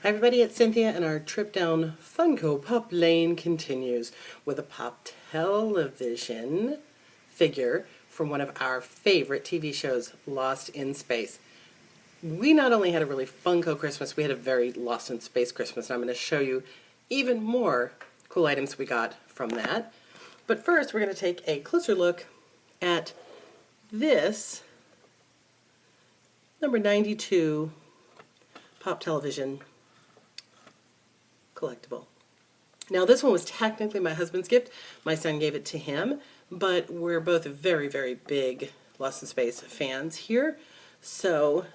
Hi everybody, it's Cynthia, and our trip down Funko Pop Lane continues with a Pop Television figure from one of our favorite TV shows, Lost in Space. We not only had a really Funko Christmas, we had a very Lost in Space Christmas, and I'm going to show you even more cool items we got from that. But first, we're going to take a closer look at this number 92 Pop Television collectible. Now this one was technically my husband's gift. My son gave it to him, but we're both very, very big Lost in Space fans here. So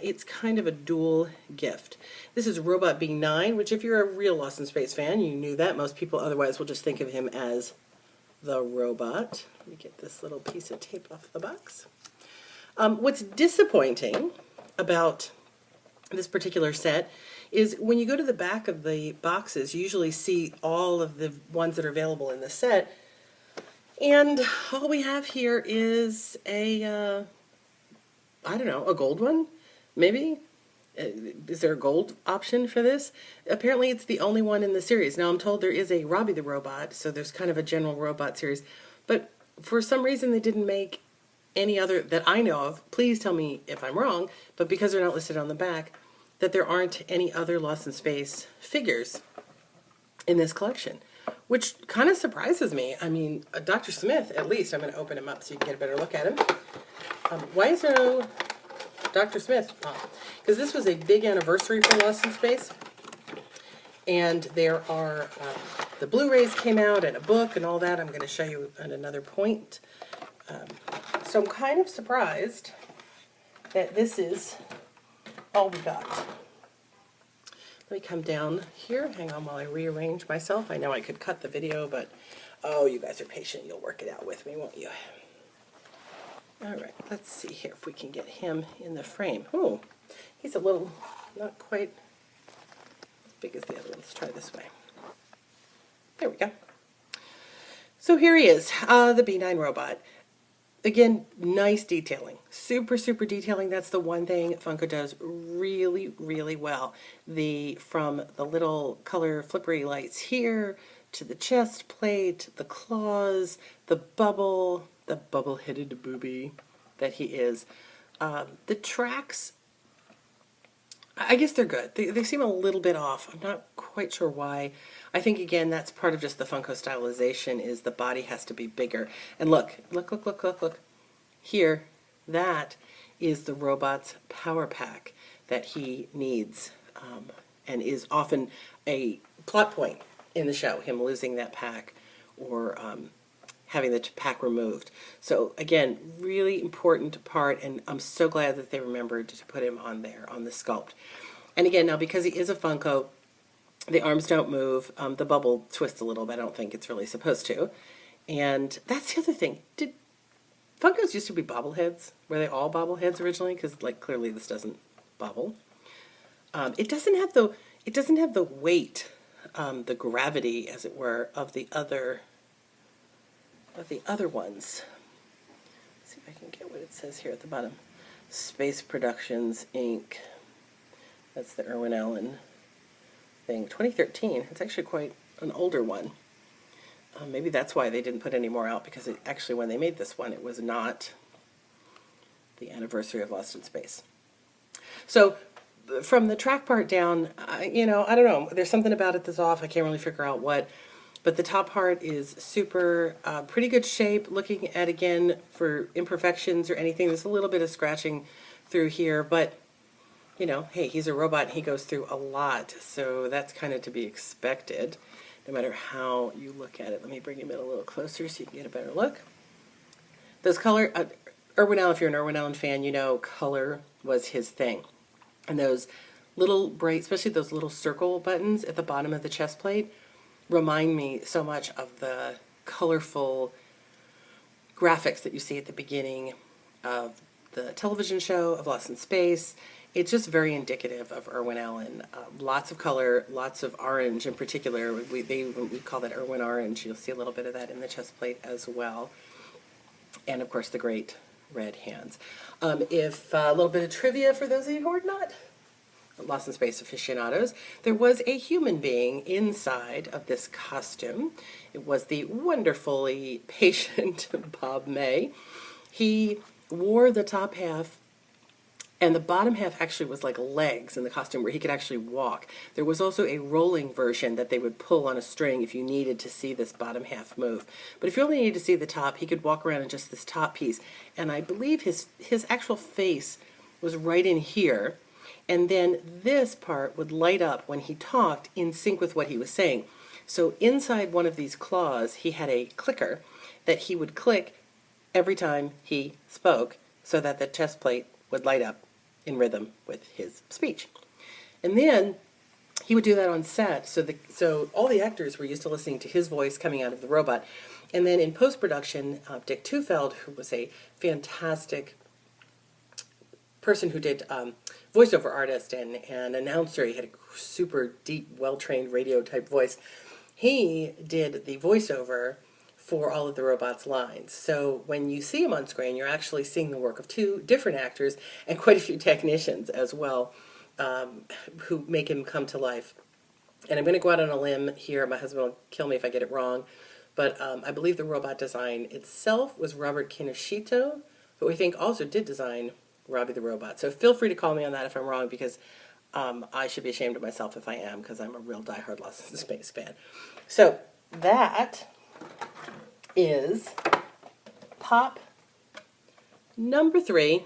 it's kind of a dual gift. This is Robot B9, which if you're a real Lost in Space fan, you knew that. Most people otherwise will just think of him as the robot. Let me get this little piece of tape off the box. What's disappointing about this particular set is when you go to the back of the boxes, you usually see all of the ones that are available in the set. And all we have here is a, I don't know, a gold one, maybe? Is there a gold option for this? Apparently it's the only one in the series. Now I'm told there is a Robbie the Robot, so there's kind of a general robot series. But for some reason they didn't make any other that I know of. Please tell me if I'm wrong, but because they're not listed on the back, that there aren't any other Lost in Space figures in this collection, which kind of surprises me. I mean, Dr. Smith, at least, I'm going to open him up so you can get a better look at him. Why is there no Dr. Smith? Because this was a big anniversary for Lost in Space, and there are, the Blu-rays came out and a book and all that. I'm going to show you at another point. So I'm kind of surprised that this is all we got. Let me come down here. Hang on while I rearrange myself. I know I could cut the video, but oh, you guys are patient. You'll work it out with me, won't you? All right, let's see here if we can get him in the frame. Oh, he's a little, not quite as big as the other one. Let's try this way. There we go. So here he is, the B9 robot. Again, nice detailing. Super, super detailing. That's the one thing Funko does really, really well. From the little color flippery lights here, to the chest plate, the claws, the bubble-headed booby that he is. The tracks, I guess they're good. They seem a little bit off. I'm not quite sure why. I think, again, that's part of just the Funko stylization, is the body has to be bigger. And look. Here, that is the robot's power pack that he needs, and is often a plot point in the show, him losing that pack or having the pack removed. So, again, really important part, and I'm so glad that they remembered to put him on there, on the sculpt. And again, now because he is a Funko, the arms don't move. The bubble twists a little, but I don't think it's really supposed to. And that's the other thing. Did Funkos used to be bobbleheads? Were they all bobbleheads originally? Because, like, clearly this doesn't bobble. It doesn't have the weight, the gravity, as it were, of the other ones. Let's see if I can get what it says here at the bottom. Space Productions Inc. That's the Irwin Allen thing. 2013. It's actually quite an older one. Maybe that's why they didn't put any more out, because actually when they made this one, it was not the anniversary of Lost in Space. So from the track part down, I don't know. There's something about it that's off. I can't really figure out what. But the top part is super, pretty good shape. Looking at, again, for imperfections or anything, there's a little bit of scratching through here, but hey, he's a robot and he goes through a lot, so that's kind of to be expected, no matter how you look at it. Let me bring him in a little closer so you can get a better look. Those color, Irwin Allen, if you're an Irwin Allen fan, you know color was his thing. And those little bright, especially those little circle buttons at the bottom of the chest plate, remind me so much of the colorful graphics that you see at the beginning of the television show of Lost in Space. It's just very indicative of Irwin Allen. Lots of color, lots of orange in particular. We call that Irwin orange. You'll see a little bit of that in the chest plate as well. And of course the great red hands. If a little bit of trivia for those of you who are not Lost in Space aficionados, there was a human being inside of this costume. It was the wonderfully patient Bob May. He wore the top half, and the bottom half actually was like legs in the costume where he could actually walk. There was also a rolling version that they would pull on a string if you needed to see this bottom half move. But if you only needed to see the top, he could walk around in just this top piece. And I believe his actual face was right in here. And then this part would light up when he talked in sync with what he was saying. So inside one of these claws, he had a clicker that he would click every time he spoke so that the chest plate would light up in rhythm with his speech. And then he would do that on set, so all the actors were used to listening to his voice coming out of the robot. And then in post-production, Dick Tufeld, who was a fantastic person who did voiceover artist and announcer, he had a super deep, well-trained radio-type voice, he did the voiceover for all of the robot's lines. So when you see him on screen, you're actually seeing the work of two different actors and quite a few technicians as well, who make him come to life. And I'm going to go out on a limb here. My husband will kill me if I get it wrong. But I believe the robot design itself was Robert Kinoshito, who I think also did design Robbie the Robot. So feel free to call me on that if I'm wrong, because I should be ashamed of myself if I am, because I'm a real diehard Lost in Space fan. So that is pop number 3,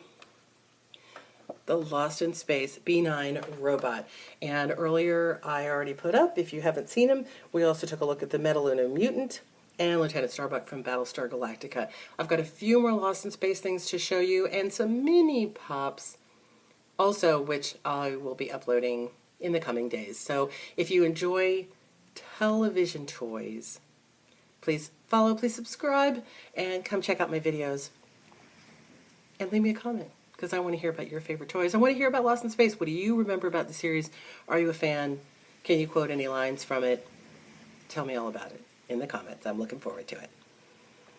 the Lost in Space B9 robot. And earlier I already put up, if you haven't seen him, we also took a look at the Metaluna Mutant and Lieutenant Starbuck from Battlestar Galactica. I've got a few more Lost in Space things to show you and some mini pops also, which I will be uploading in the coming days. So if you enjoy television toys, please follow, please subscribe, and come check out my videos. And leave me a comment, because I want to hear about your favorite toys. I want to hear about Lost in Space. What do you remember about the series? Are you a fan? Can you quote any lines from it? Tell me all about it in the comments. I'm looking forward to it.